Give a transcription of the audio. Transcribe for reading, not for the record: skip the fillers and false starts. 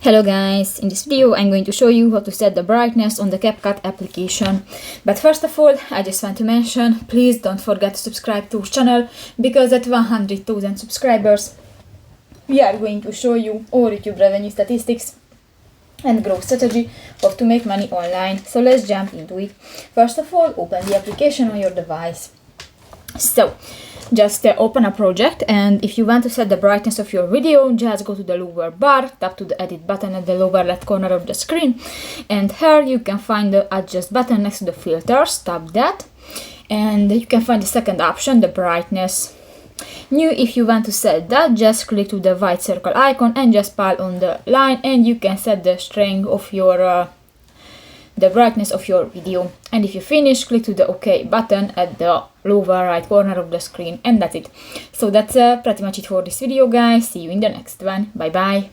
Hello guys, in this video I'm going to show you how to set the brightness on the CapCut application. But first of all, I just want to mention, please don't forget to subscribe to our channel, because at 100,000 subscribers we are going to show you all YouTube revenue statistics and growth strategy of to make money online. So let's jump into it. First of all, open the application on your device. So just open a project, and if you want to set the brightness of your video, just go to the lower bar, tap to the edit button at the lower left corner of the screen, and here you can find the adjust button next to the filters. Tap that and you can find the second option, the brightness. New, if you want to set that, just click to the white circle icon and just pull on the line, and you can set the strength of your the brightness of your video. And if you finish, click to the OK button at the lower right corner of the screen, and that's it. So that's pretty much it for this video, guys. See you in the next one. Bye bye.